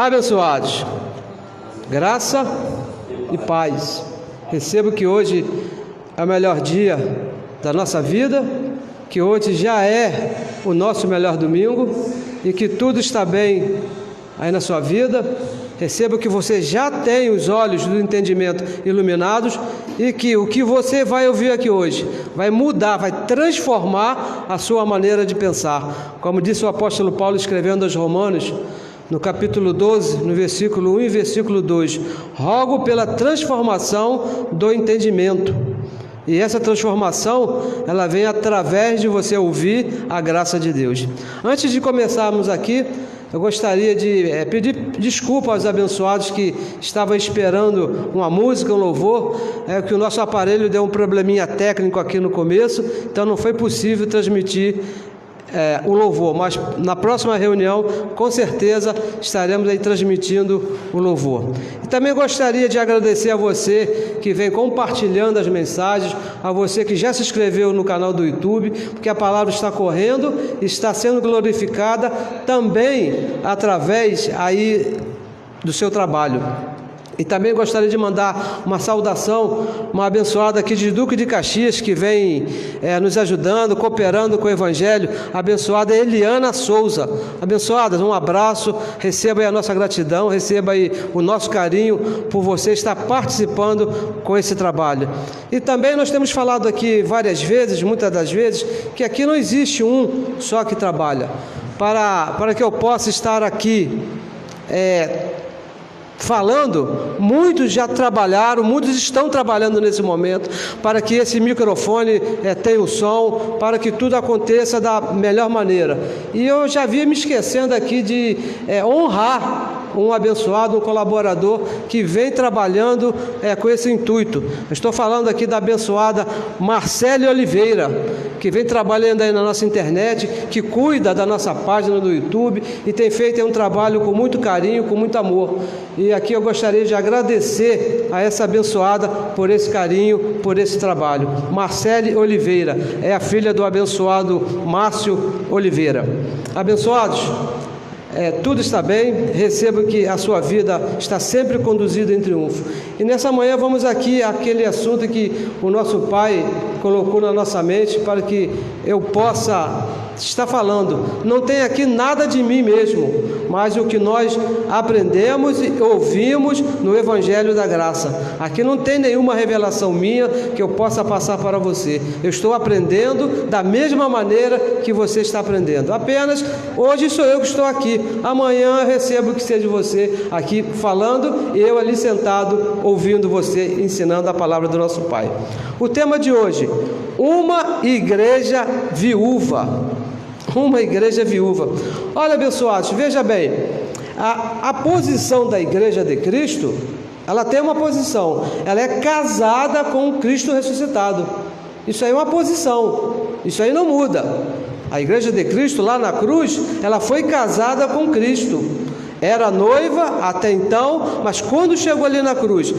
Abençoados, graça e paz. Recebo que hoje é o melhor dia da nossa vida, que hoje já é o nosso melhor domingo e que tudo está bem aí na sua vida. Recebo que você já tem os olhos do entendimento iluminados e que o que você vai ouvir aqui hoje vai mudar, vai transformar a sua maneira de pensar. Como disse o apóstolo Paulo escrevendo aos Romanos, no capítulo 12, no versículo 1 e versículo 2, rogo pela transformação do entendimento. E essa transformação, ela vem através de você ouvir a graça de Deus. Antes de começarmos aqui, eu gostaria de pedir desculpa aos abençoados que estavam esperando uma música, um louvor, que o nosso aparelho deu um probleminha técnico aqui no começo, então não foi possível transmitir o louvor, mas na próxima reunião com certeza estaremos aí transmitindo o louvor. E também gostaria de agradecer a você que vem compartilhando as mensagens, a você que já se inscreveu no canal do YouTube, porque a palavra está correndo, está sendo glorificada também através aí do seu trabalho. E também gostaria de mandar uma saudação, uma abençoada aqui de Duque de Caxias, que vem nos ajudando, cooperando com o Evangelho, a abençoada Eliana Souza. Abençoadas, um abraço, receba aí a nossa gratidão, receba aí o nosso carinho por você estar participando com esse trabalho. E também nós temos falado aqui várias vezes, muitas das vezes, que aqui não existe um só que trabalha. Para que eu possa estar aqui falando, muitos já trabalharam, muitos estão trabalhando nesse momento para que esse microfone tenha o som, para que tudo aconteça da melhor maneira. E eu já havia me esquecendo aqui de honrar um abençoado, um colaborador que vem trabalhando com esse intuito. Eu estou falando aqui da abençoada Marcele Oliveira, que vem trabalhando aí na nossa internet, que cuida da nossa página do YouTube e tem feito um trabalho com muito carinho, com muito amor. E aqui eu gostaria de agradecer a essa abençoada por esse carinho, por esse trabalho. Marcele Oliveira é a filha do abençoado Márcio Oliveira. Abençoados, tudo está bem, recebo que a sua vida está sempre conduzida em triunfo. E nessa manhã vamos aqui àquele assunto que o nosso Pai colocou na nossa mente para que eu possa estar falando. Não tem aqui nada de mim mesmo, mas o que nós aprendemos e ouvimos no Evangelho da Graça. Aqui não tem nenhuma revelação minha que eu possa passar para você. Eu estou aprendendo da mesma maneira que você está aprendendo. Apenas hoje sou eu que estou aqui. Amanhã eu recebo que seja você aqui falando e eu ali sentado ouvindo você ensinando a palavra do nosso Pai. O tema de hoje: uma igreja viúva. Uma igreja viúva. Olha, abençoados, veja bem, a posição da igreja de Cristo, ela tem uma posição, ela é casada com Cristo ressuscitado. Isso aí é uma posição, isso aí não muda. A igreja de Cristo lá na cruz, ela foi casada com Cristo, era noiva até então, mas quando chegou ali na cruz,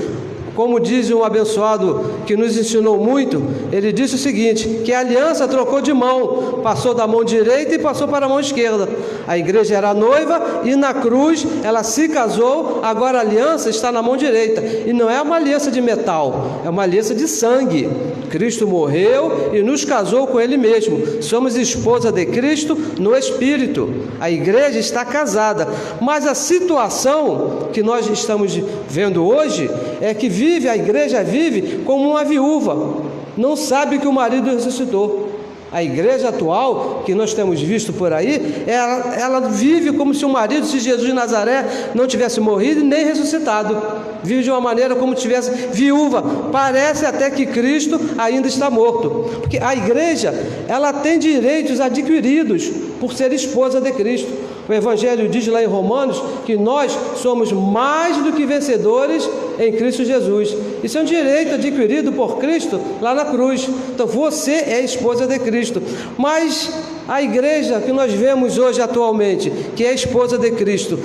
como diz um abençoado que nos ensinou muito, ele disse o seguinte, que a aliança trocou de mão, passou da mão direita e passou para a mão esquerda. A igreja era noiva e na cruz ela se casou, agora a aliança está na mão direita. E não é uma aliança de metal, é uma aliança de sangue. Cristo morreu e nos casou com Ele mesmo. Somos esposa de Cristo no Espírito. A igreja está casada. Mas a situação que nós estamos vendo hoje é que a igreja vive como uma viúva. Não sabe que o marido ressuscitou. A igreja atual, que nós temos visto por aí, ela vive como se o marido, se Jesus de Nazaré não tivesse morrido e nem ressuscitado. Vive de uma maneira como se tivesse viúva. Parece até que Cristo ainda está morto. Porque a igreja, ela tem direitos adquiridos por ser esposa de Cristo. O Evangelho diz lá em Romanos que nós somos mais do que vencedores em Cristo Jesus. Isso é um direito adquirido por Cristo lá na cruz. Então você é esposa de Cristo. Mas a igreja que nós vemos hoje atualmente, que é a esposa de Cristo,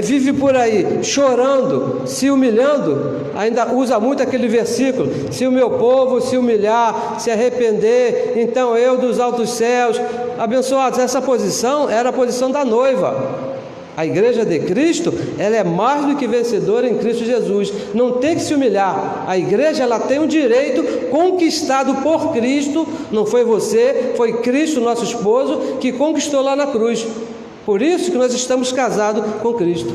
vive por aí chorando, se humilhando, ainda usa muito aquele versículo: se o meu povo se humilhar, se arrepender, então eu dos altos céus. Abençoados, essa posição era a posição da noiva. A igreja de Cristo, ela é mais do que vencedora em Cristo Jesus. Não tem que se humilhar. A igreja, ela tem um direito conquistado por Cristo. Não foi você, foi Cristo, nosso esposo, que conquistou lá na cruz. Por isso que nós estamos casados com Cristo.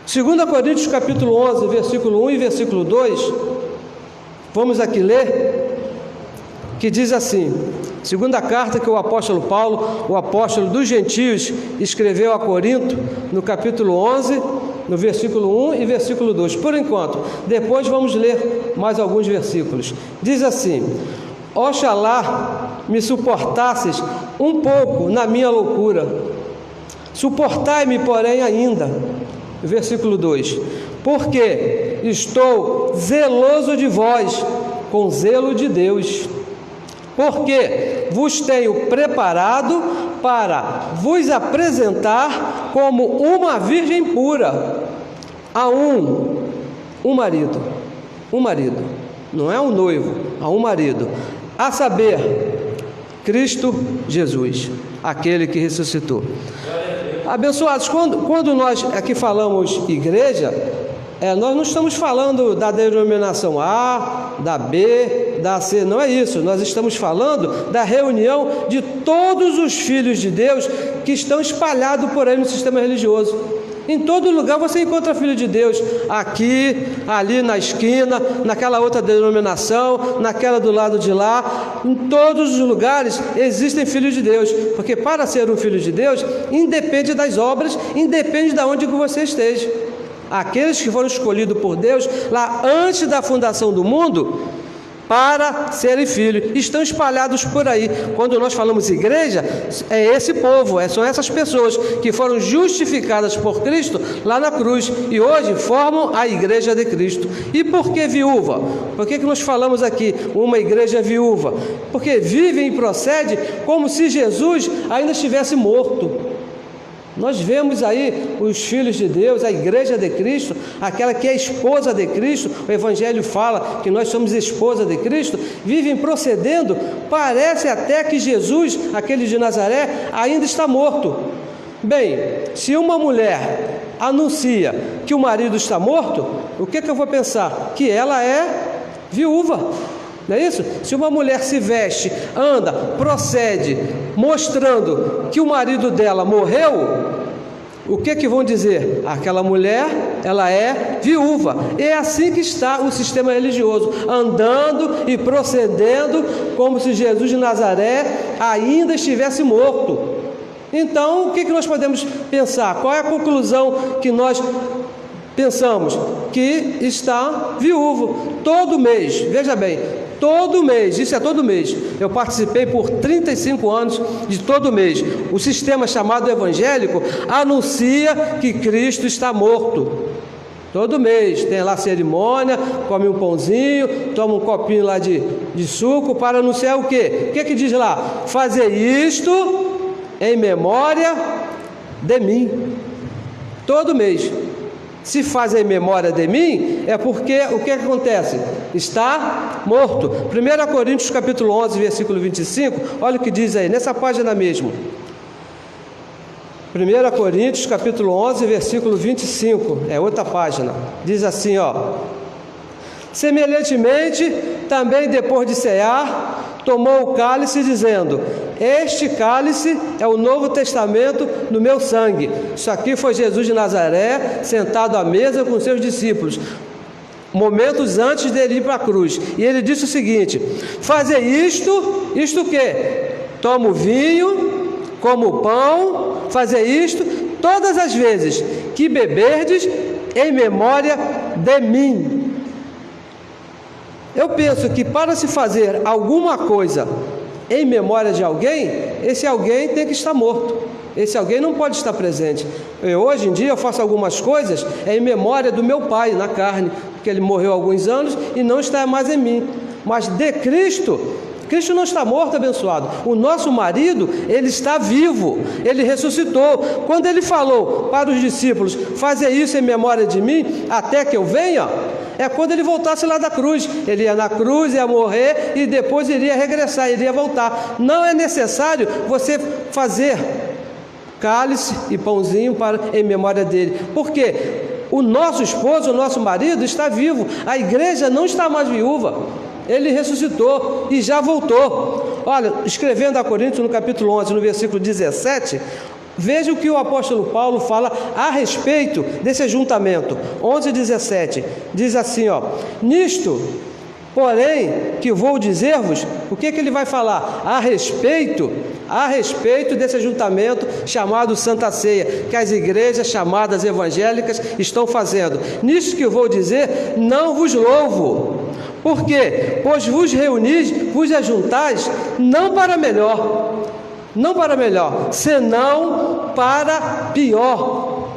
2 Coríntios capítulo 11, versículo 1 e versículo 2. Vamos aqui ler, que diz assim: segunda carta que o apóstolo Paulo, o apóstolo dos gentios, escreveu a Corinto, no capítulo 11, no versículo 1 e versículo 2. Por enquanto, depois vamos ler mais alguns versículos. Diz assim: oxalá me suportasses um pouco na minha loucura. Suportai-me, porém, ainda. Versículo 2: porque estou zeloso de vós, com zelo de Deus, porque vos tenho preparado para vos apresentar como uma virgem pura, a um marido, não é um noivo, a um marido, a saber, Cristo Jesus, aquele que ressuscitou. Abençoados, quando nós aqui falamos igreja, nós não estamos falando da denominação A, da B, da C, não é isso. Nós estamos falando da reunião de todos os filhos de Deus que estão espalhados por aí no sistema religioso. Em todo lugar você encontra filho de Deus, aqui, ali na esquina, naquela outra denominação, naquela do lado de lá. Em todos os lugares existem filhos de Deus, porque para ser um filho de Deus, independe das obras, independe de onde que você esteja. Aqueles que foram escolhidos por Deus lá antes da fundação do mundo para serem filhos, estão espalhados por aí. Quando nós falamos igreja, é esse povo, são essas pessoas que foram justificadas por Cristo lá na cruz e hoje formam a igreja de Cristo. E por que viúva? Por que nós falamos aqui uma igreja viúva? Porque vive e procede como se Jesus ainda estivesse morto. Nós vemos aí os filhos de Deus, a igreja de Cristo, aquela que é esposa de Cristo, o Evangelho fala que nós somos esposa de Cristo, vivem procedendo, parece até que Jesus, aquele de Nazaré, ainda está morto. Bem, se uma mulher anuncia que o marido está morto, o que eu vou pensar? Que ela é viúva. Não é isso? Se uma mulher se veste, anda, procede, mostrando que o marido dela morreu, o que vão dizer? Aquela mulher, ela é viúva. É assim que está o sistema religioso, andando e procedendo como se Jesus de Nazaré ainda estivesse morto. Então, o que nós podemos pensar? Qual é a conclusão que nós pensamos? Que está viúvo. Todo mês, veja bem, todo mês, isso é todo mês. Eu participei por 35 anos de todo mês. O sistema chamado evangélico anuncia que Cristo está morto. Todo mês tem lá cerimônia, come um pãozinho, toma um copinho lá de suco para anunciar o quê? O que diz lá? Fazer isto em memória de mim. Todo mês. Se faz em memória de mim, é porque o que acontece? Está morto. 1 Coríntios capítulo 11, versículo 25, olha o que diz aí, nessa página mesmo. 1 Coríntios capítulo 11, versículo 25, é outra página. Diz assim, semelhantemente, também depois de cear, tomou o cálice, dizendo: este cálice é o Novo Testamento no meu sangue. Isso aqui foi Jesus de Nazaré, sentado à mesa com seus discípulos, momentos antes dele ir para a cruz. E ele disse o seguinte: fazer isto o quê? Toma o vinho, como o pão, fazer isto todas as vezes que beberdes, em memória de mim. Eu penso que para se fazer alguma coisa em memória de alguém, esse alguém tem que estar morto. Esse alguém não pode estar presente. Hoje em dia eu faço algumas coisas em memória do meu pai na carne, porque ele morreu há alguns anos e não está mais em mim. Mas de Cristo, Cristo não está morto, abençoado. O nosso marido, ele está vivo, ele ressuscitou. Quando ele falou para os discípulos: fazer isso em memória de mim, até que eu venha, é quando ele voltasse lá da cruz. Ele ia na cruz, ia morrer e depois iria regressar, iria voltar. Não é necessário você fazer cálice e pãozinho em memória dele. Por quê? O nosso esposo, o nosso marido está vivo. A igreja não está mais viúva. Ele ressuscitou e já voltou. Olha, escrevendo a Coríntios no capítulo 11, no versículo 17, veja o que o apóstolo Paulo fala a respeito desse ajuntamento. 11:17, diz assim, ó: nisto, porém, que vou dizer-vos, o que ele vai falar? A respeito desse ajuntamento chamado Santa Ceia, que as igrejas chamadas evangélicas estão fazendo. Nisto que vou dizer, não vos louvo. Por quê? Pois vos reunis, vos ajuntais, não para melhor, senão para pior.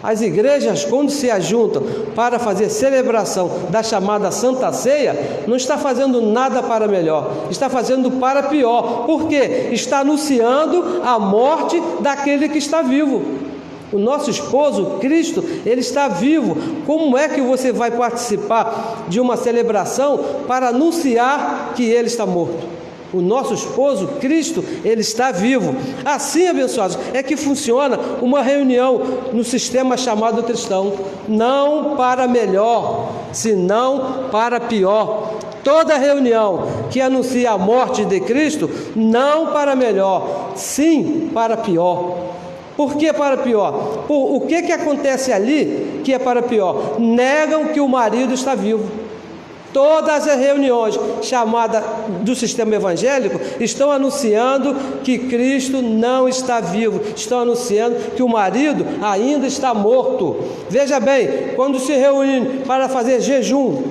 As igrejas, quando se ajuntam para fazer celebração da chamada Santa Ceia, não está fazendo nada para melhor, está fazendo para pior. Por quê? Está anunciando a morte daquele que está vivo. O nosso esposo, Cristo, ele está vivo. Como é que você vai participar de uma celebração para anunciar que ele está morto? O nosso esposo, Cristo, ele está vivo. Assim, abençoados, é que funciona uma reunião no sistema chamado cristão. Não para melhor, senão para pior. Toda reunião que anuncia a morte de Cristo, não para melhor, sim para pior. Por que para pior? O que acontece ali que é para pior? Negam que o marido está vivo. Todas as reuniões chamadas do sistema evangélico estão anunciando que Cristo não está vivo, estão anunciando que o marido ainda está morto. Veja bem, quando se reúnem para fazer jejum,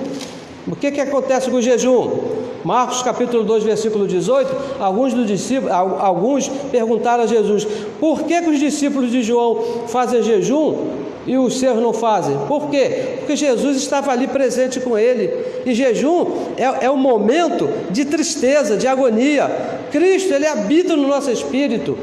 o que acontece com o jejum? Marcos capítulo 2, versículo 18, alguns perguntaram a Jesus: por que os discípulos de João fazem jejum e os seus não fazem? Por quê? Porque Jesus estava ali presente com ele. E jejum é um momento de tristeza, de agonia. Cristo, ele habita no nosso espírito.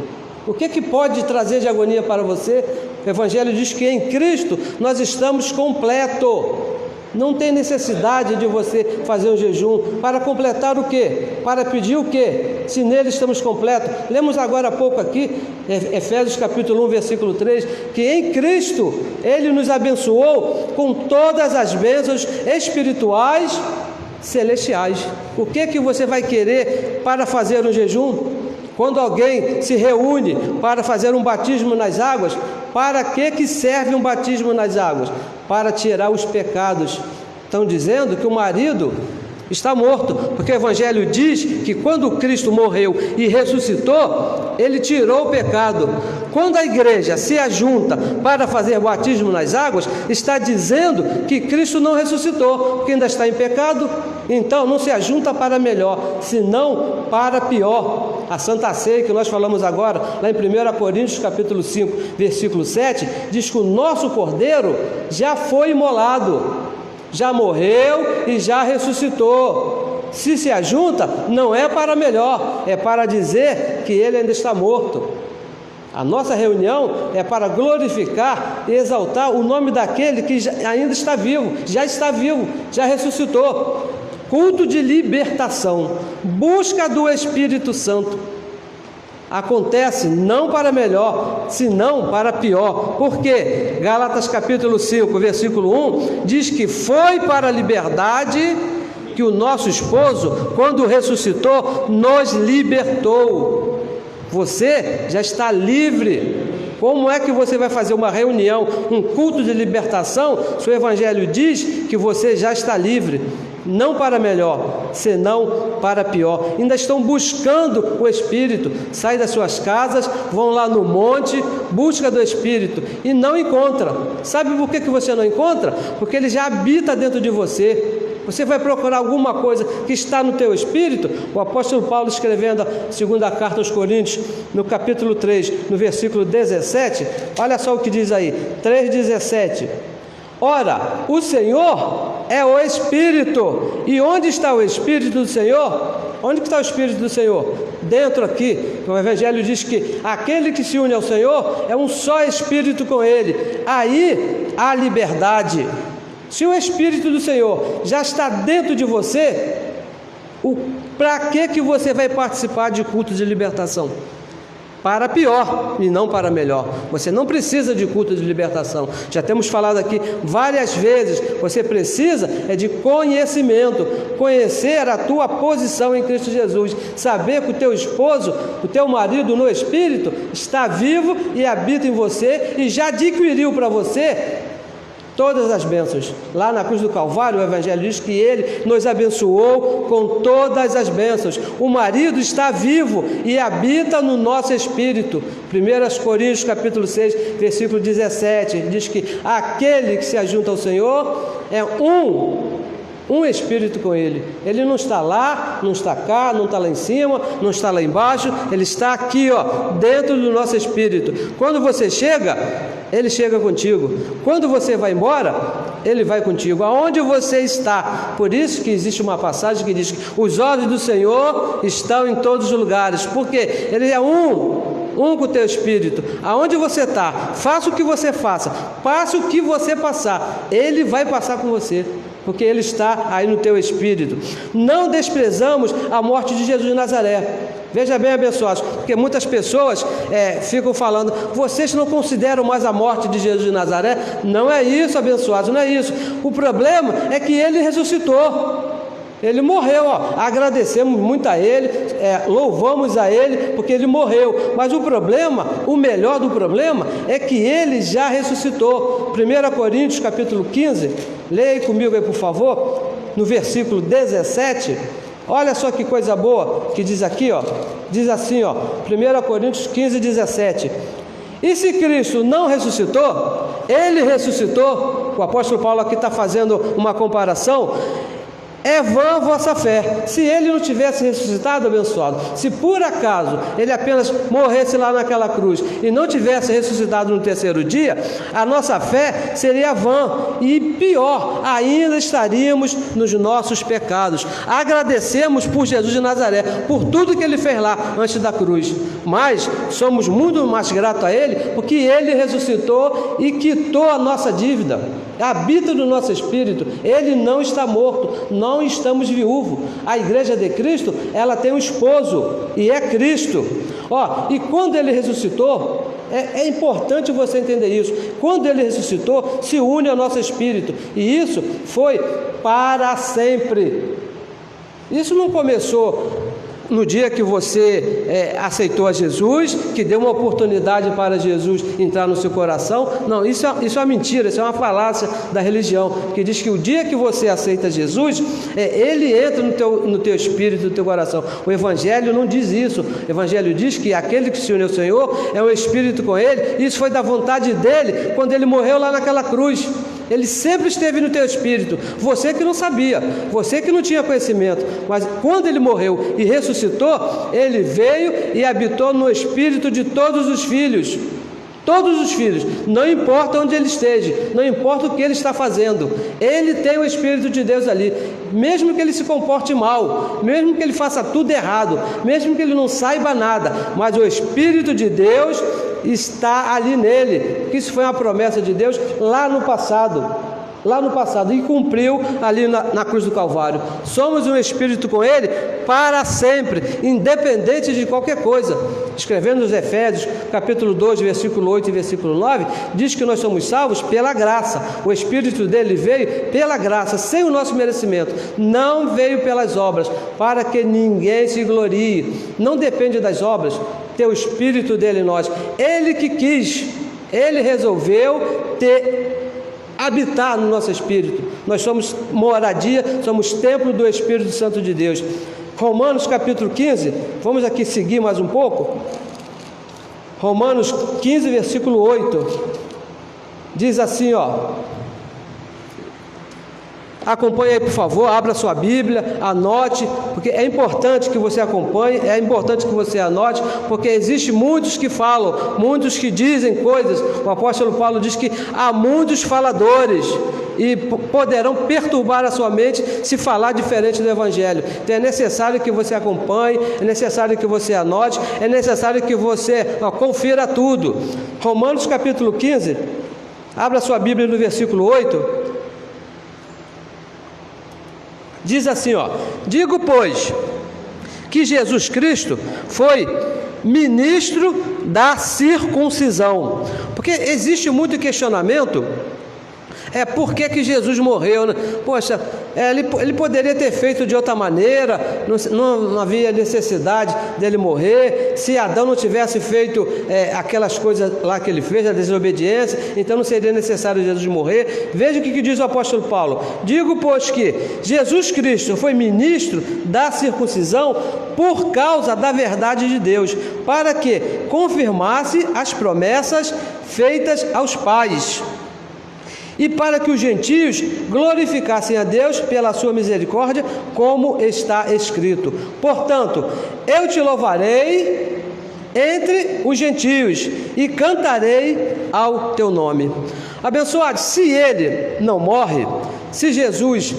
O que pode trazer de agonia para você? O Evangelho diz que em Cristo nós estamos completos. Não tem necessidade de você fazer um jejum para completar o quê? Para pedir o quê? Se nele estamos completos. Lemos agora há pouco aqui, Efésios capítulo 1, versículo 3, que em Cristo ele nos abençoou com todas as bênçãos espirituais celestiais. O que você vai querer para fazer um jejum? Quando alguém se reúne para fazer um batismo nas águas, para que serve um batismo nas águas? Para tirar os pecados. Estão dizendo que o marido está morto, porque o Evangelho diz que quando Cristo morreu e ressuscitou, ele tirou o pecado. Quando a igreja se ajunta para fazer batismo nas águas, está dizendo que Cristo não ressuscitou, porque ainda está em pecado. Então não se ajunta para melhor, senão para pior. A Santa Ceia que nós falamos agora, lá em 1 Coríntios capítulo 5, versículo 7, diz que o nosso Cordeiro já foi imolado, já morreu e já ressuscitou. Se ajunta, não é para melhor, é para dizer que ele ainda está morto. A nossa reunião é para glorificar e exaltar o nome daquele que ainda está vivo, já ressuscitou. Culto de libertação, busca do Espírito Santo. Acontece não para melhor, senão para pior. Por quê? Gálatas capítulo 5, versículo 1, diz que foi para a liberdade que o nosso esposo, quando ressuscitou, nos libertou. Você já está livre. Como é que você vai fazer uma reunião, um culto de libertação, se o Evangelho diz que você já está livre? Não para melhor, senão para pior. Ainda estão buscando o Espírito. Saem das suas casas, vão lá no monte, busca do Espírito e não encontra. Sabe por que você não encontra? Porque ele já habita dentro de você. Você vai procurar alguma coisa que está no teu espírito? O apóstolo Paulo, escrevendo a segunda carta aos Coríntios, no capítulo 3, no versículo 17, olha só o que diz aí, 3,17. Ora, o Senhor é o Espírito. E onde está o Espírito do Senhor? Onde está o Espírito do Senhor? Dentro aqui. O Evangelho diz que aquele que se une ao Senhor é um só Espírito com Ele. Aí há liberdade. Se o Espírito do Senhor já está dentro de você, para que você vai participar de culto de libertação? para pior e não para melhor. Você não precisa de culto de libertação. Já temos falado aqui várias vezes, você precisa de conhecimento, conhecer a tua posição em Cristo Jesus, saber que o teu esposo, o teu marido no Espírito, está vivo e habita em você e já adquiriu para você todas as bênçãos. Lá na cruz do Calvário, o Evangelho diz que Ele nos abençoou com todas as bênçãos. O marido está vivo e habita no nosso espírito. 1 Coríntios capítulo 6, versículo 17, diz que aquele que se ajunta ao Senhor é um espírito com Ele. Ele não está lá, não está cá, não está lá em cima, não está lá embaixo, Ele está aqui, dentro do nosso espírito. Quando você chega, Ele chega contigo. Quando você vai embora, Ele vai contigo. Aonde você está? Por isso que existe uma passagem que diz que os olhos do Senhor estão em todos os lugares, porque Ele é um com o teu espírito. Aonde você está, faça o que você faça, passe o que você passar, Ele vai passar com você, porque Ele está aí no teu espírito. Não desprezamos a morte de Jesus de Nazaré. Veja bem, abençoados, porque muitas pessoas ficam falando, vocês não consideram mais a morte de Jesus de Nazaré? Não é isso, abençoados, não é isso. O problema é que Ele ressuscitou. Ele morreu, agradecemos muito a Ele, louvamos a Ele, porque Ele morreu. Mas o melhor do problema é que Ele já ressuscitou. 1 Coríntios capítulo 15, leia comigo aí por favor, no versículo 17, olha só que coisa boa que diz aqui, diz assim, 1 Coríntios 15, 17. E se Cristo não ressuscitou, Ele ressuscitou. O apóstolo Paulo aqui está fazendo uma comparação. É vã a vossa fé. Se Ele não tivesse ressuscitado, abençoado, se por acaso Ele apenas morresse lá naquela cruz e não tivesse ressuscitado no terceiro dia, a nossa fé seria vã e pior, ainda estaríamos nos nossos pecados. Agradecemos por Jesus de Nazaré, por tudo que Ele fez lá antes da cruz, mas somos muito mais gratos a Ele porque Ele ressuscitou e quitou a nossa dívida, habita no nosso espírito. Ele não está morto, não estamos viúvos. A igreja de Cristo, ela tem um esposo e é Cristo. E quando Ele ressuscitou, é importante você entender isso. Quando Ele ressuscitou, se une ao nosso espírito, e isso foi para sempre. Isso não começou no dia que você aceitou a Jesus, que deu uma oportunidade para Jesus entrar no seu coração. Não, isso é uma mentira, isso é uma falácia da religião, que diz que o dia que você aceita Jesus, Ele entra no teu espírito, no teu coração. O Evangelho não diz isso. O Evangelho diz que aquele que se une ao Senhor é um espírito com Ele. Isso foi da vontade dEle quando Ele morreu lá naquela cruz. Ele sempre esteve no teu espírito. Você que não sabia, você que não tinha conhecimento, mas quando Ele morreu e ressuscitou, Ele veio e habitou no espírito de todos os filhos. Todos os filhos, não importa onde ele esteja, não importa o que ele está fazendo, ele tem o Espírito de Deus ali. Mesmo que ele se comporte mal, mesmo que ele faça tudo errado, mesmo que ele não saiba nada, mas o Espírito de Deus está ali nele, porque isso foi uma promessa de Deus lá no passado, e cumpriu ali na cruz do Calvário. Somos um espírito com Ele para sempre, independente de qualquer coisa. Escrevendo nos Efésios, capítulo 2, versículo 8 e versículo 9, diz que nós somos salvos pela graça. O Espírito dele veio pela graça, sem o nosso merecimento. Não veio pelas obras, para que ninguém se glorie. Não depende das obras, ter o Espírito dele em nós. Ele que quis, Ele resolveu habitar no nosso espírito. Nós somos moradia, somos templo do Espírito Santo de Deus. Romanos capítulo 15, vamos aqui seguir mais um pouco. Romanos 15, versículo 8, diz assim, acompanhe aí por favor, abra sua Bíblia, anote, porque é importante que você acompanhe, é importante que você anote, porque existe muitos que falam, muitos que dizem coisas. O apóstolo Paulo diz que há muitos faladores e poderão perturbar a sua mente se falar diferente do Evangelho. Então é necessário que você acompanhe, é necessário que você anote, é necessário que você confira tudo. Romanos capítulo 15, abra sua Bíblia no versículo 8, diz assim, digo, pois, que Jesus Cristo foi ministro da circuncisão. Porque existe muito questionamento, por que Jesus morreu, né? Poxa, ele poderia ter feito de outra maneira, não havia necessidade dele morrer. Se Adão não tivesse feito aquelas coisas lá que ele fez, a desobediência, então não seria necessário Jesus morrer. Veja o que diz o apóstolo Paulo: digo, pois, que Jesus Cristo foi ministro da circuncisão por causa da verdade de Deus, para que confirmasse as promessas feitas aos pais, e para que os gentios glorificassem a Deus pela sua misericórdia, como está escrito: portanto, eu te louvarei entre os gentios e cantarei ao teu nome. Abençoado, se ele não morre, se Jesus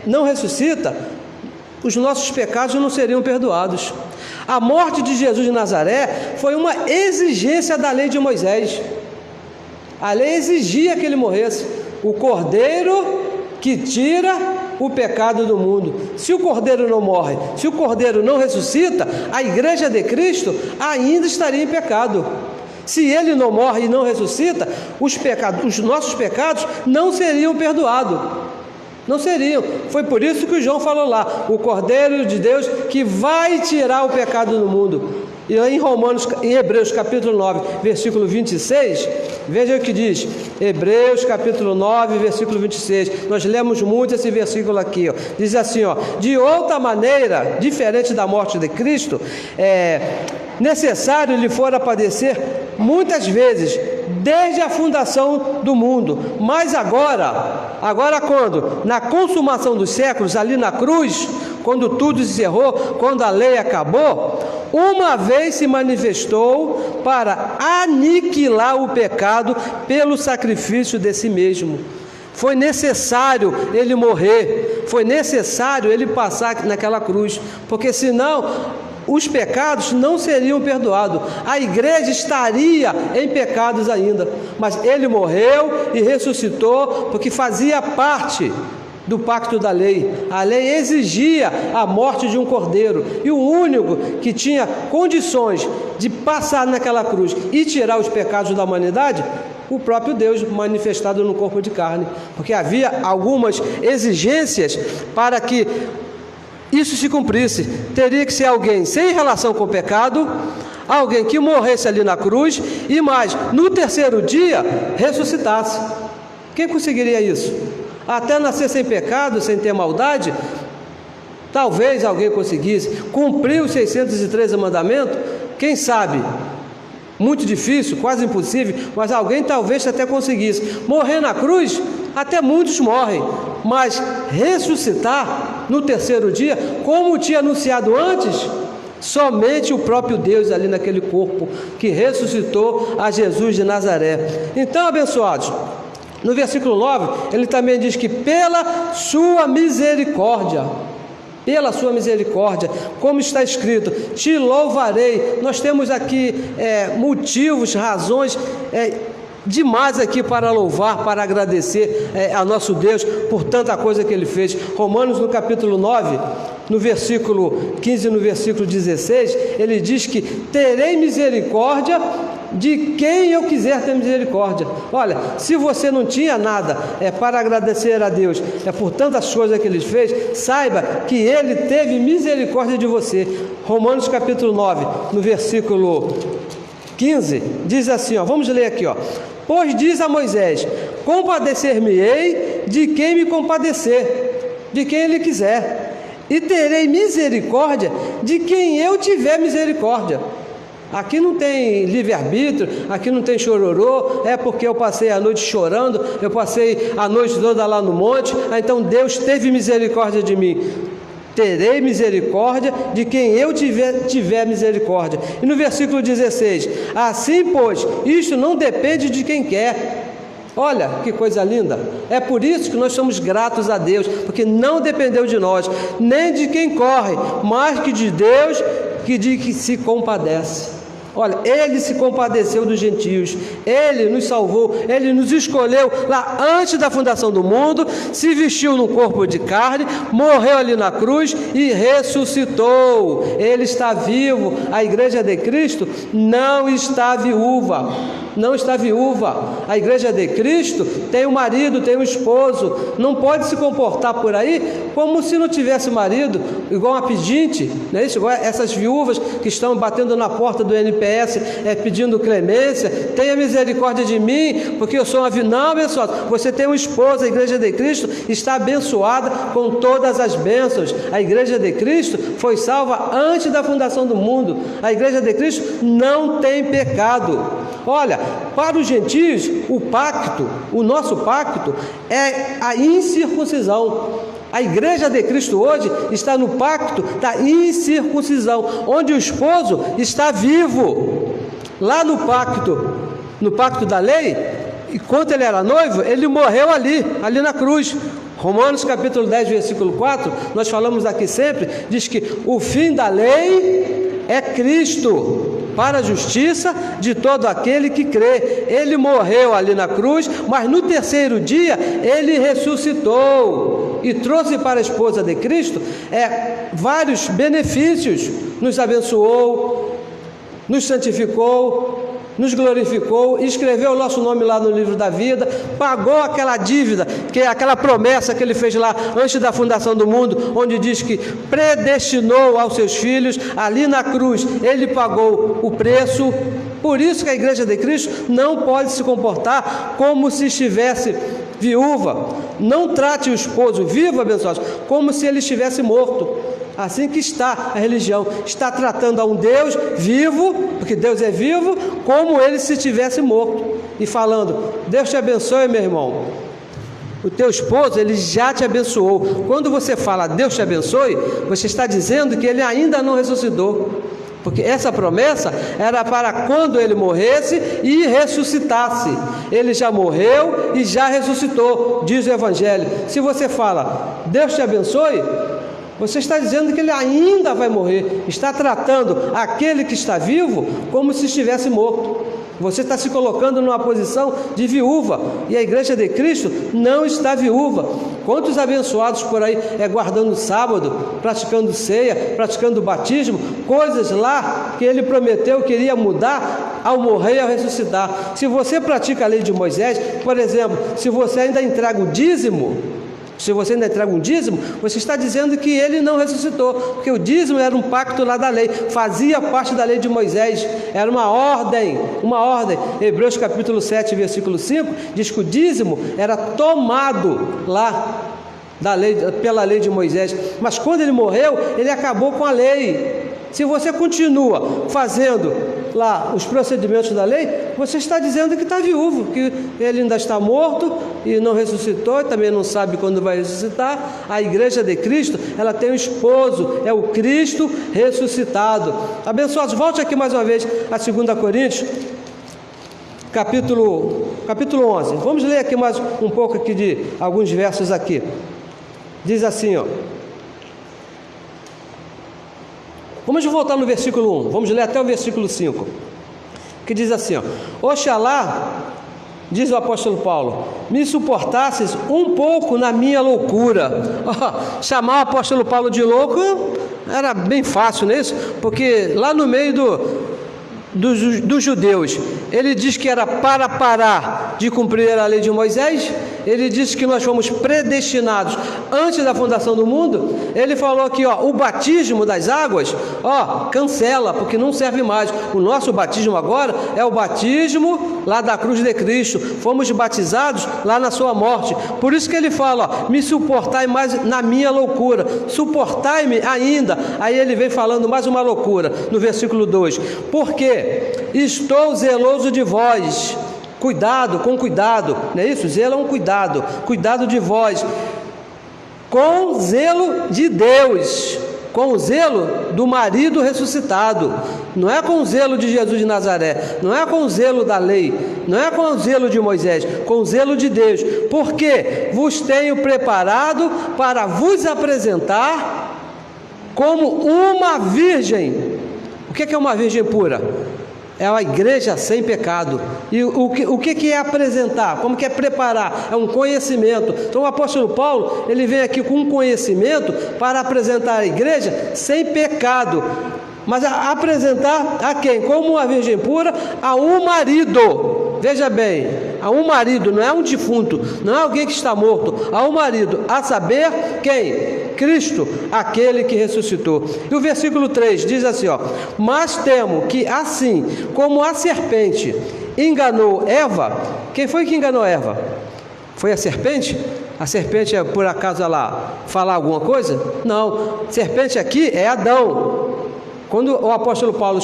não ressuscita, os nossos pecados não seriam perdoados. A morte de Jesus de Nazaré foi uma exigência da lei de Moisés. A lei exigia que ele morresse, o cordeiro que tira o pecado do mundo. Se o cordeiro não morre, se o cordeiro não ressuscita, a igreja de Cristo ainda estaria em pecado. Se ele não morre e não ressuscita, os nossos pecados não seriam perdoados. Não seriam. Foi por isso que o João falou lá: o Cordeiro de Deus que vai tirar o pecado do mundo. E em Hebreus capítulo 9, versículo 26, veja o que diz. Hebreus capítulo 9, versículo 26. Nós lemos muito esse versículo aqui, ó. Diz assim, ó: de outra maneira, diferente da morte de Cristo, necessário lhe fora padecer muitas vezes, desde a fundação do mundo. Mas agora quando? Na consumação dos séculos, ali na cruz, quando tudo se encerrou, quando a lei acabou, uma vez se manifestou para aniquilar o pecado pelo sacrifício de si mesmo. Foi necessário ele morrer, foi necessário ele passar naquela cruz, porque senão os pecados não seriam perdoados, a igreja estaria em pecados ainda. Mas ele morreu e ressuscitou, porque fazia parte do pacto da lei. A lei exigia a morte de um cordeiro, e o único que tinha condições de passar naquela cruz e tirar os pecados da humanidade, o próprio Deus manifestado no corpo de carne, porque havia algumas exigências para que isso se cumprisse. Teria que ser alguém sem relação com o pecado, alguém que morresse ali na cruz e mais, no terceiro dia, ressuscitasse. Quem conseguiria isso? Até nascer sem pecado, sem ter maldade? Talvez alguém conseguisse. Cumprir os 613 mandamentos? Quem sabe? Muito difícil, quase impossível, mas alguém talvez até conseguisse. Morrer na cruz? Até muitos morrem, mas ressuscitar no terceiro dia, como tinha anunciado antes, somente o próprio Deus ali naquele corpo que ressuscitou a Jesus de Nazaré. Então, abençoados, no versículo 9, ele também diz que pela sua misericórdia, como está escrito, te louvarei. Nós temos aqui motivos, razões demais aqui para louvar, para agradecer a nosso Deus por tanta coisa que Ele fez. Romanos no capítulo 9, no versículo 15 e no versículo 16, ele diz que terei misericórdia de quem eu quiser ter misericórdia. Olha, se você não tinha nada para agradecer a Deus por tantas coisas que Ele fez, saiba que Ele teve misericórdia de você. Romanos capítulo 9, no versículo 15, diz assim, ó, vamos ler aqui, ó: pois diz a Moisés, compadecer-me-ei de quem me compadecer, de quem Ele quiser, e terei misericórdia de quem eu tiver misericórdia. Aqui não tem livre-arbítrio, aqui não tem chororô, porque eu passei a noite chorando, eu passei a noite toda lá no monte, então Deus teve misericórdia de mim. Terei misericórdia de quem eu tiver misericórdia. E no versículo 16, assim pois, isto não depende de quem quer. Olha que coisa linda. É por isso que nós somos gratos a Deus, porque não dependeu de nós, nem de quem corre, mas que de Deus, que se compadece. Olha, Ele se compadeceu dos gentios, Ele nos salvou, Ele nos escolheu lá antes da fundação do mundo, se vestiu num corpo de carne, morreu ali na cruz e ressuscitou. Ele está vivo. A igreja de Cristo não está viúva. Não está viúva. A igreja de Cristo tem um marido, tem um esposo. Não pode se comportar por aí como se não tivesse marido, igual uma pedinte, não é isso? Igual essas viúvas que estão batendo na porta do NPS, pedindo clemência. Tenha misericórdia de mim, porque eu sou uma viúva. Não, abençoado. Você tem um esposo. A igreja de Cristo está abençoada com todas as bênçãos. A igreja de Cristo foi salva antes da fundação do mundo. A igreja de Cristo não tem pecado. Olha, para os gentios, o nosso pacto é a incircuncisão. A igreja de Cristo hoje está no pacto da incircuncisão, onde o esposo está vivo. Lá no pacto da lei, enquanto ele era noivo, ele morreu ali na cruz. Romanos capítulo 10, versículo 4, nós falamos aqui sempre, diz que o fim da lei é Cristo, para a justiça de todo aquele que crê. Ele morreu ali na cruz, mas no terceiro dia ele ressuscitou e trouxe para a esposa de Cristo vários benefícios. Nos abençoou, nos santificou, nos glorificou, escreveu o nosso nome lá no livro da vida, pagou aquela dívida, que é aquela promessa que ele fez lá antes da fundação do mundo, onde diz que predestinou aos seus filhos. Ali na cruz ele pagou o preço. Por isso que a igreja de Cristo não pode se comportar como se estivesse viúva. Não trate o esposo vivo, abençoados, como se ele estivesse morto. Assim que está a religião, está tratando a um Deus vivo, porque Deus é vivo, como ele se estivesse morto, e falando: Deus te abençoe, meu irmão, o teu esposo, ele já te abençoou. Quando você fala Deus te abençoe, você está dizendo que ele ainda não ressuscitou, porque essa promessa era para quando ele morresse e ressuscitasse. Ele já morreu e já ressuscitou, diz o Evangelho. Se você fala Deus te abençoe, você está dizendo que ele ainda vai morrer. Está tratando aquele que está vivo como se estivesse morto. Você está se colocando numa posição de viúva. E a igreja de Cristo não está viúva. Quantos abençoados por aí guardando sábado, praticando ceia, praticando batismo, coisas lá que ele prometeu que iria mudar ao morrer e ao ressuscitar. Se você pratica a lei de Moisés, por exemplo, se você ainda entrega o dízimo, você está dizendo que ele não ressuscitou, porque o dízimo era um pacto lá da lei, fazia parte da lei de Moisés, era uma ordem. Hebreus capítulo 7, versículo 5, diz que o dízimo era tomado lá pela lei de Moisés, mas quando ele morreu, ele acabou com a lei. Se você continua fazendo lá os procedimentos da lei, você está dizendo que está viúvo, que ele ainda está morto e não ressuscitou, e também não sabe quando vai ressuscitar. A igreja de Cristo, ela tem um esposo, é o Cristo ressuscitado. Abençoados, volte aqui mais uma vez a 2 Coríntios, capítulo 11. Vamos ler aqui mais um pouco aqui de alguns versos aqui. Diz assim, ó. Vamos voltar no versículo 1, vamos ler até o versículo 5, que diz assim, ó: Oxalá, diz o apóstolo Paulo, me suportasses um pouco na minha loucura. Chamar o apóstolo Paulo de louco era bem fácil, não é isso? Porque lá no meio dos judeus, ele diz que era para parar de cumprir a lei de Moisés. Ele disse que nós fomos predestinados antes da fundação do mundo. Ele falou que o batismo das águas, cancela, porque não serve mais. O nosso batismo agora é o batismo lá da cruz de Cristo. Fomos batizados lá na sua morte. Por isso que ele fala, me suportai mais na minha loucura, suportai-me ainda. Aí ele vem falando mais uma loucura no versículo 2, porque estou zeloso de vós. Com cuidado, não é isso? Zelo é um cuidado de vós, com zelo de Deus, com o zelo do marido ressuscitado. Não é com o zelo de Jesus de Nazaré, não é com o zelo da lei, não é com o zelo de Moisés, com o zelo de Deus, porque vos tenho preparado para vos apresentar como uma virgem. O que é uma virgem pura? é a igreja sem pecado. E o que é apresentar? Como que é preparar? É um conhecimento. Então o apóstolo Paulo, ele vem aqui com um conhecimento para apresentar a igreja sem pecado. Mas apresentar a quem? Como uma virgem pura, a um marido. Veja bem, a um marido, não é um defunto, não é alguém que está morto, a um marido, a saber quem? Cristo, aquele que ressuscitou. E o versículo 3 diz assim, ó: mas temo que assim como a serpente enganou Eva. Quem foi que enganou Eva? Foi a serpente? A serpente, por acaso, ela falar alguma coisa? Não, serpente aqui é Adão. Quando o apóstolo Paulo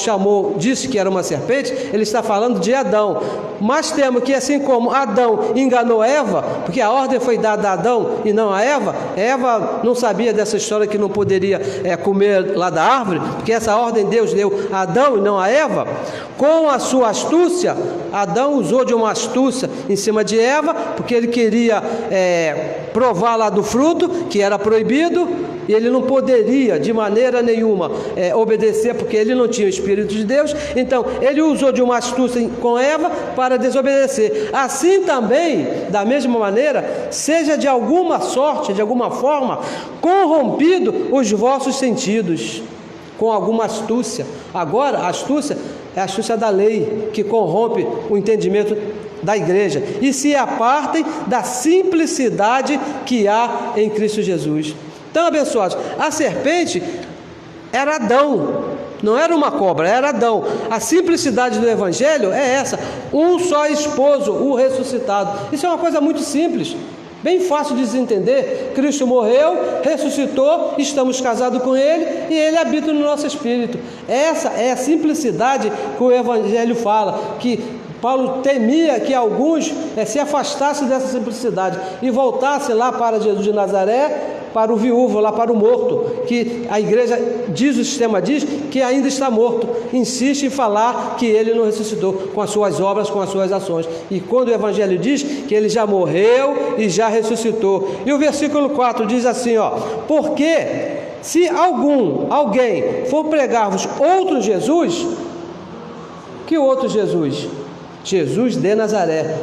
disse que era uma serpente, ele está falando de Adão. Mas temo que assim como Adão enganou Eva, porque a ordem foi dada a Adão e não a Eva, Eva não sabia dessa história que não poderia comer lá da árvore, porque essa ordem Deus deu a Adão e não a Eva. Com a sua astúcia, Adão usou de uma astúcia em cima de Eva, porque ele queria provar lá do fruto, que era proibido, e ele não poderia de maneira nenhuma obedecer, porque ele não tinha o Espírito de Deus. Então ele usou de uma astúcia com Eva para desobedecer. Assim também, da mesma maneira, seja de alguma sorte, de alguma forma, corrompido os vossos sentidos com alguma astúcia. Agora a astúcia é a astúcia da lei, que corrompe o entendimento da igreja, e se apartem da simplicidade que há em Cristo Jesus. Então, abençoados, a serpente era Adão, não era uma cobra, era Adão. A simplicidade do evangelho é essa: um só esposo, o ressuscitado. Isso é uma coisa muito simples, bem fácil de se entender. Cristo morreu, ressuscitou, estamos casados com Ele e Ele habita no nosso espírito. Essa é a simplicidade que o evangelho fala, que Paulo temia que alguns se afastassem dessa simplicidade e voltassem lá para Jesus de Nazaré, para o viúvo, lá para o morto, que a igreja diz, o sistema diz, que ainda está morto. Insiste em falar que ele não ressuscitou com as suas obras, com as suas ações. E quando o evangelho diz que ele já morreu e já ressuscitou. E o versículo 4 diz assim, ó: porque se alguém for pregar-vos outro Jesus, que outro Jesus? Jesus de Nazaré.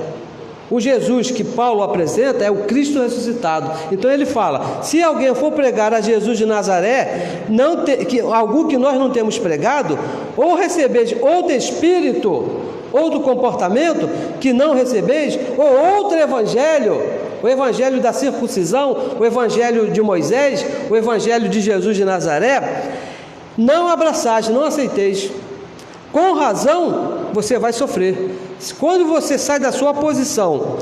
O Jesus que Paulo apresenta é o Cristo ressuscitado. Então ele fala: se alguém for pregar a Jesus de Nazaré, algo que nós não temos pregado, ou recebeis outro espírito, outro comportamento que não recebeis, ou outro evangelho, o evangelho da circuncisão, o evangelho de Moisés, o evangelho de Jesus de Nazaré, não abraçais, não aceiteis. Com razão você vai sofrer. Quando você sai da sua posição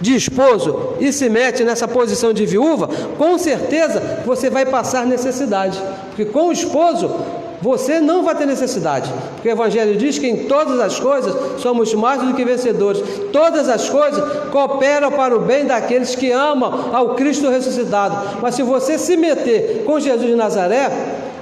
de esposo e se mete nessa posição de viúva, com certeza você vai passar necessidade, porque com o esposo você não vai ter necessidade, porque o evangelho diz que em todas as coisas somos mais do que vencedores. Todas as coisas cooperam para o bem daqueles que amam ao Cristo ressuscitado. Mas se você se meter com Jesus de Nazaré,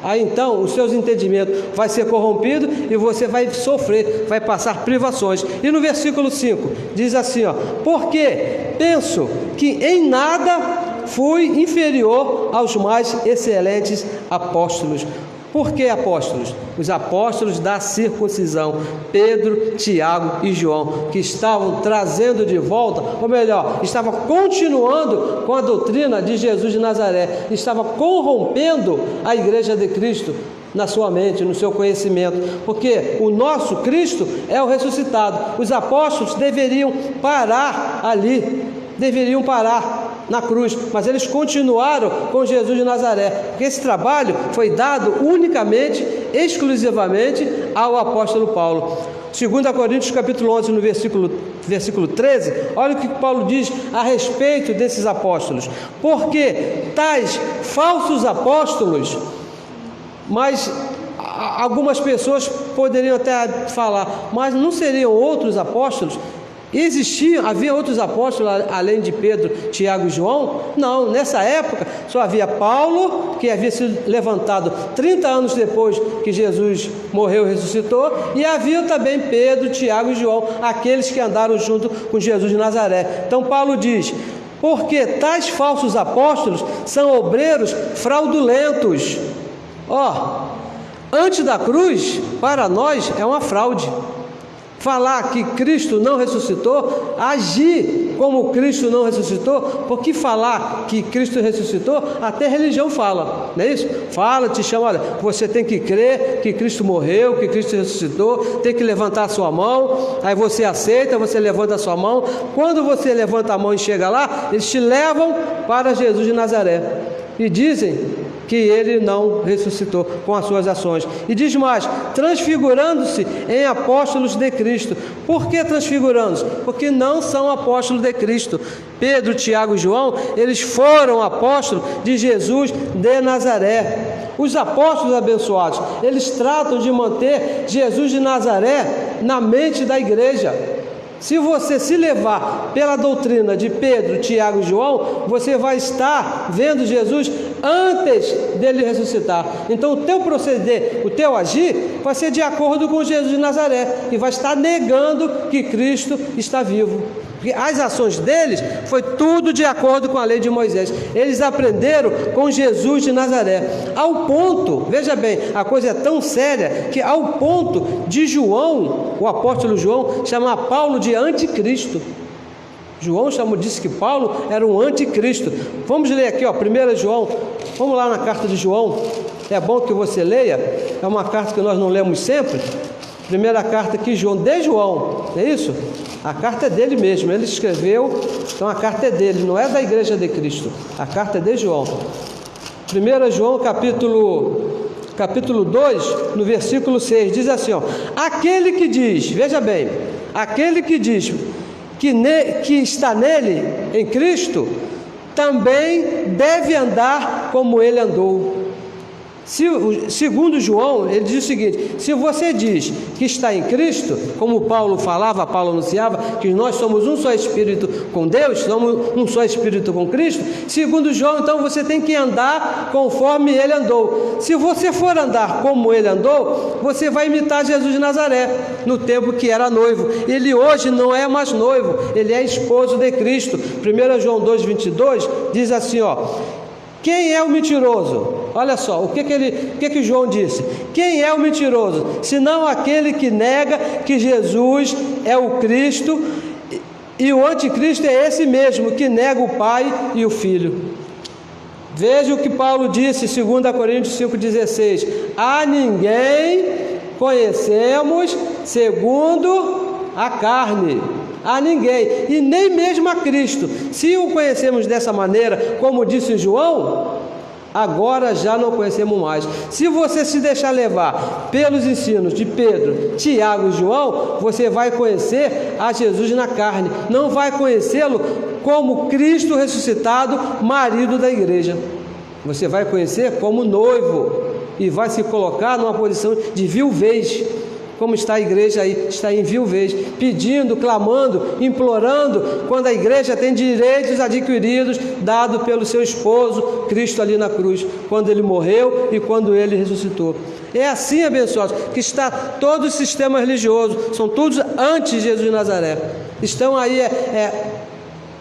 aí então os seus entendimentos vai ser corrompido e você vai sofrer, vai passar privações. E no versículo 5 diz assim, ó: porque penso que em nada fui inferior aos mais excelentes apóstolos. Por que apóstolos? Os apóstolos da circuncisão, Pedro, Tiago e João, que estavam trazendo de volta, ou melhor, estavam continuando com a doutrina de Jesus de Nazaré, estavam corrompendo a igreja de Cristo na sua mente, no seu conhecimento, porque o nosso Cristo é o ressuscitado. Os apóstolos deveriam parar ali, deveriam parar na cruz, mas eles continuaram com Jesus de Nazaré, porque esse trabalho foi dado unicamente, exclusivamente ao apóstolo Paulo. 2 Coríntios capítulo 11, no versículo 13, olha o que Paulo diz a respeito desses apóstolos: porque tais falsos apóstolos, mas algumas pessoas poderiam até falar, mas não seriam outros apóstolos? Havia outros apóstolos além de Pedro, Tiago e João? Não, nessa época só havia Paulo, que havia sido levantado 30 anos depois que Jesus morreu e ressuscitou, e havia também Pedro, Tiago e João, aqueles que andaram junto com Jesus de Nazaré. Então Paulo diz: porque tais falsos apóstolos são obreiros fraudulentos. antes da cruz, para nós, é uma fraude. Falar que Cristo não ressuscitou, agir como Cristo não ressuscitou, porque falar que Cristo ressuscitou, até a religião fala, não é isso? Fala, te chama, olha, você tem que crer que Cristo morreu, que Cristo ressuscitou, tem que levantar a sua mão, aí você aceita, você levanta a sua mão. Quando você levanta a mão e chega lá, eles te levam para Jesus de Nazaré e dizem que ele não ressuscitou com as suas ações. E diz mais, transfigurando-se em apóstolos de Cristo. Por que transfigurando-se? Porque não são apóstolos de Cristo. Pedro, Tiago e João, eles foram apóstolos de Jesus de Nazaré. Os apóstolos abençoados, eles tratam de manter Jesus de Nazaré na mente da igreja. Se você se levar pela doutrina de Pedro, Tiago e João, você vai estar vendo Jesus antes dele ressuscitar. Então o teu proceder, o teu agir vai ser de acordo com Jesus de Nazaré e vai estar negando que Cristo está vivo. Porque as ações deles foi tudo de acordo com a lei de Moisés. Eles aprenderam com Jesus de Nazaré. Ao ponto, veja bem, a coisa é tão séria que ao ponto de João, o apóstolo João, chamar Paulo de anticristo. João disse que Paulo era um anticristo. Vamos ler aqui, 1 João. Vamos lá na carta de João. É bom que você leia. É uma carta que nós não lemos sempre. Primeira carta aqui, João, de João, é isso? A carta é dele mesmo, ele escreveu, então a carta é dele, não é da igreja de Cristo, a carta é de João. 1 João capítulo 2, no versículo 6, diz assim, aquele que diz, veja bem, aquele que diz que está nele, em Cristo, também deve andar como ele andou. Segundo João, ele diz o seguinte, se você diz que está em Cristo, como Paulo falava, Paulo anunciava, que nós somos um só Espírito com Deus, somos um só Espírito com Cristo, segundo João, então você tem que andar conforme ele andou. Se você for andar como ele andou, você vai imitar Jesus de Nazaré, no tempo que era noivo. Ele hoje não é mais noivo, ele é esposo de Cristo. 1 João 2,22 diz assim, quem é o mentiroso? Olha só, o que João disse? Quem é o mentiroso? Senão aquele que nega que Jesus é o Cristo, e o anticristo é esse mesmo, que nega o Pai e o Filho. Veja o que Paulo disse, 2 Coríntios 5,16. A ninguém conhecemos segundo a carne. A ninguém, e nem mesmo a Cristo. Se o conhecemos dessa maneira, como disse João, agora já não conhecemos mais. Se você se deixar levar pelos ensinos de Pedro, Tiago e João, você vai conhecer a Jesus na carne, não vai conhecê-lo como Cristo ressuscitado, marido da igreja. Você vai conhecer como noivo e vai se colocar numa posição de viuvez. Como está a igreja aí, está em viuvez, pedindo, clamando, implorando, quando a igreja tem direitos adquiridos, dado pelo seu esposo, Cristo ali na cruz, quando ele morreu e quando ele ressuscitou. É assim, abençoados, que está todo o sistema religioso, são todos antes de Jesus de Nazaré. Estão aí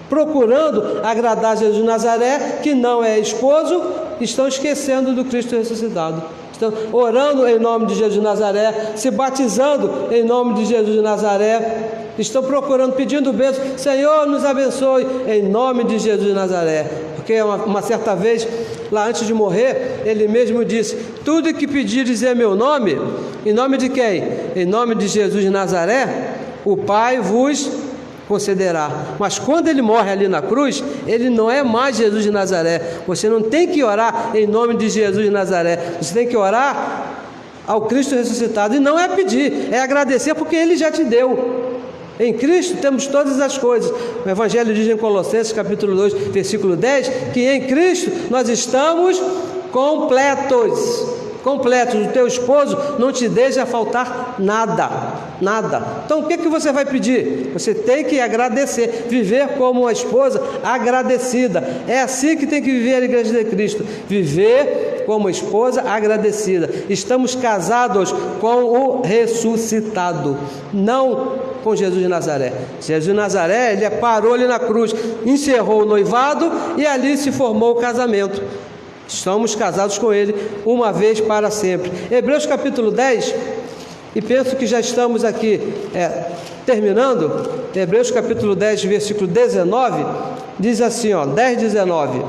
procurando agradar Jesus de Nazaré, que não é esposo, estão esquecendo do Cristo ressuscitado. Estão orando em nome de Jesus de Nazaré, se batizando em nome de Jesus de Nazaré, estão procurando, pedindo bênção, Senhor nos abençoe em nome de Jesus de Nazaré, porque uma certa vez, lá antes de morrer, ele mesmo disse, tudo que pedires em meu nome, em nome de quem? Em nome de Jesus de Nazaré, o Pai vos concederá. Mas quando ele morre ali na cruz, ele não é mais Jesus de Nazaré. Você não tem que orar em nome de Jesus de Nazaré, você tem que orar ao Cristo ressuscitado, e não é pedir, é agradecer, porque ele já te deu. Em Cristo temos todas as coisas. O Evangelho diz em Colossenses capítulo 2, versículo 10, que em Cristo nós estamos completos. O teu esposo não te deixa faltar nada. Então o que você vai pedir? Você tem que agradecer, viver como uma esposa agradecida. É assim que tem que viver a igreja de Cristo, viver como esposa agradecida. Estamos casados com o ressuscitado, não com Jesus de Nazaré. Jesus de Nazaré, ele parou ali na cruz, encerrou o noivado e ali se formou o casamento. Estamos casados com Ele uma vez para sempre. Hebreus capítulo 10, e penso que já estamos aqui terminando. Hebreus capítulo 10, versículo 19, diz assim, 10, 19.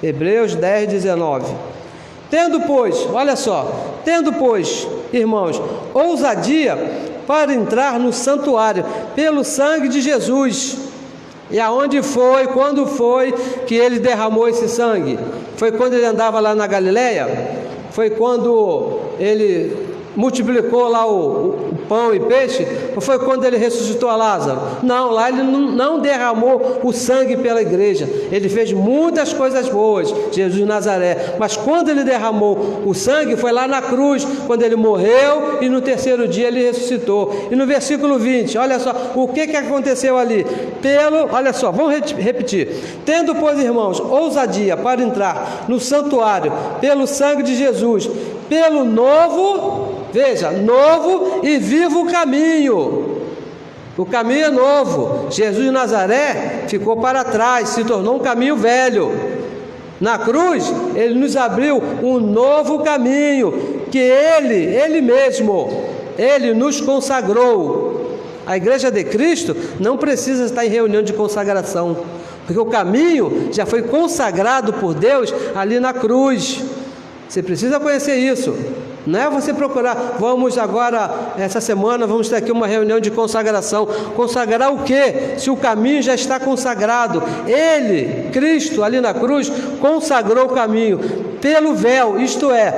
Hebreus 10, 19. Tendo, pois, olha só, irmãos, ousadia para entrar no santuário pelo sangue de Jesus. E aonde foi, quando foi que ele derramou esse sangue? Foi quando ele andava lá na Galileia? Foi quando ele multiplicou lá o pão e peixe? Ou foi quando ele ressuscitou a Lázaro? Não, lá ele não derramou o sangue pela igreja. Ele fez muitas coisas boas, Jesus de Nazaré. Mas quando ele derramou o sangue, foi lá na cruz, quando ele morreu e no terceiro dia ele ressuscitou. E no versículo 20, olha só, o que aconteceu ali? Olha só, vamos repetir. Tendo, pois, irmãos, ousadia para entrar no santuário pelo sangue de Jesus, pelo novo e vivo caminho. O caminho é novo. Jesus de Nazaré ficou para trás, se tornou um caminho velho. Na cruz, ele nos abriu um novo caminho, que ele mesmo, ele nos consagrou. A igreja de Cristo não precisa estar em reunião de consagração, porque o caminho já foi consagrado por Deus ali na cruz. Você precisa conhecer isso. Não é você procurar, vamos agora, essa semana, vamos ter aqui uma reunião de consagração. Consagrar o quê? Se o caminho já está consagrado. Ele, Cristo, ali na cruz, consagrou o caminho pelo véu, isto é,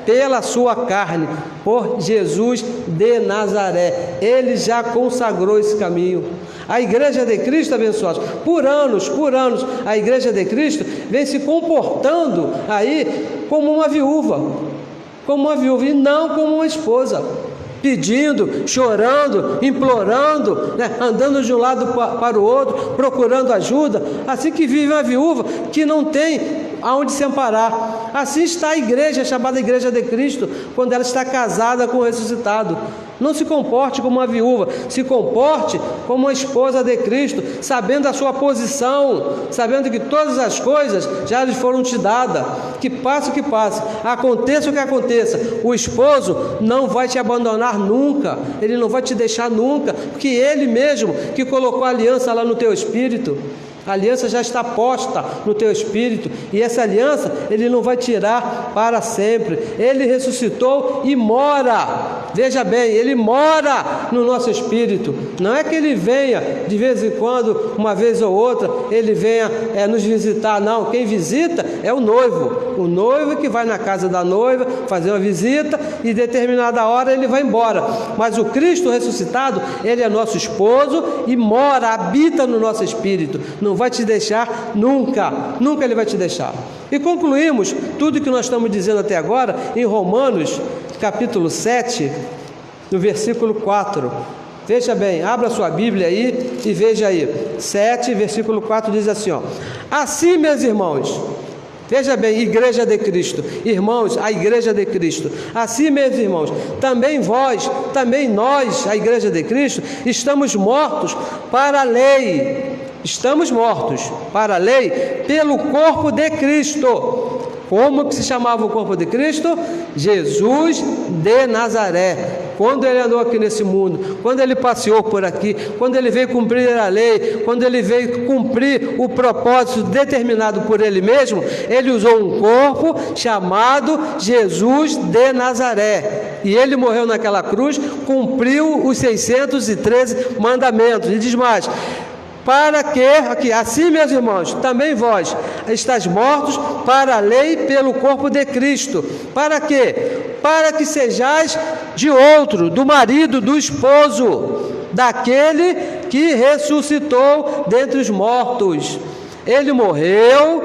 pela sua carne, por Jesus de Nazaré. Ele já consagrou esse caminho. A igreja de Cristo, abençoados, por anos, a igreja de Cristo vem se comportando aí como uma viúva, e não como uma esposa, pedindo, chorando, implorando, andando de um lado para o outro, procurando ajuda. Assim que vive uma viúva que não tem aonde se amparar. Assim está a igreja, chamada Igreja de Cristo, quando ela está casada com o ressuscitado. Não se comporte como uma viúva, se comporte como uma esposa de Cristo, sabendo a sua posição, sabendo que todas as coisas já lhes foram te dadas, que passe o que passe, aconteça o que aconteça, o esposo não vai te abandonar nunca, ele não vai te deixar nunca, porque ele mesmo que colocou a aliança lá no teu espírito. A aliança já está posta no teu espírito, e essa aliança ele não vai tirar para sempre. Ele ressuscitou e mora, veja bem, ele mora no nosso espírito. Não é que ele venha de vez em quando, uma vez ou outra, ele venha nos visitar, não. Quem visita é o noivo que vai na casa da noiva fazer uma visita, e determinada hora ele vai embora. Mas o Cristo ressuscitado, ele é nosso esposo e mora, habita no nosso espírito. Não vai te deixar nunca ele vai te deixar. E concluímos tudo que nós estamos dizendo até agora em Romanos capítulo 7, no versículo 4. Veja bem, abra sua Bíblia aí e veja aí, 7, versículo 4 diz assim, assim, meus irmãos, veja bem, igreja de Cristo, irmãos, a igreja de Cristo, assim, meus irmãos, também nós, a igreja de Cristo, estamos mortos para a lei, pelo corpo de Cristo. Como que se chamava o corpo de Cristo? Jesus de Nazaré. Quando ele andou aqui nesse mundo, quando ele passeou por aqui, quando ele veio cumprir a lei, quando ele veio cumprir o propósito determinado por ele mesmo, ele usou um corpo chamado Jesus de Nazaré. E ele morreu naquela cruz, cumpriu os 613 mandamentos. E diz mais: para que, aqui, assim, meus irmãos, também vós estáis mortos para a lei pelo corpo de Cristo. Para quê? Para que sejais de outro, do marido, do esposo, daquele que ressuscitou dentre os mortos. Ele morreu,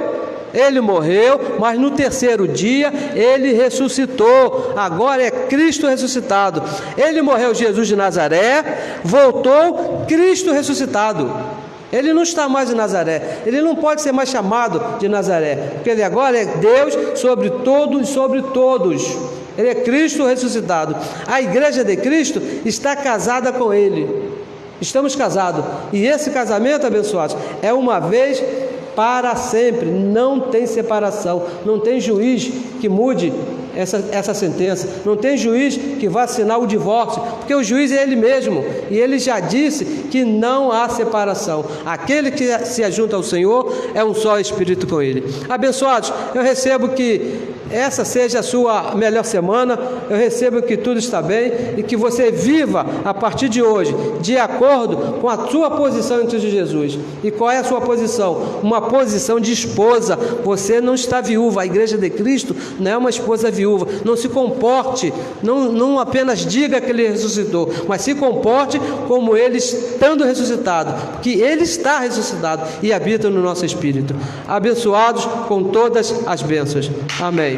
mas no terceiro dia ele ressuscitou. Agora é Cristo ressuscitado. Ele morreu, Jesus de Nazaré, voltou, Cristo ressuscitado. Ele não está mais em Nazaré, ele não pode ser mais chamado de Nazaré, porque ele agora é Deus sobre todos e sobre todos. Ele é Cristo ressuscitado. A igreja de Cristo está casada com ele. Estamos casados. E esse casamento, abençoados, é uma vez para sempre. Não tem separação, não tem juiz que mude essa sentença, não tem juiz que vá assinar o divórcio, porque o juiz é ele mesmo, e ele já disse que não há separação. Aquele que se ajunta ao Senhor é um só espírito com ele. Abençoados, eu recebo que essa seja a sua melhor semana, eu recebo que tudo está bem e que você viva a partir de hoje de acordo com a sua posição em Cristo Jesus. E qual é a sua posição? Uma posição de esposa. Você não está viúva, a igreja de Cristo não é uma esposa viúva. Não se comporte, não apenas diga que ele ressuscitou, mas se comporte como ele estando ressuscitado, porque ele está ressuscitado e habita no nosso espírito. Abençoados com todas as bênçãos. Amém.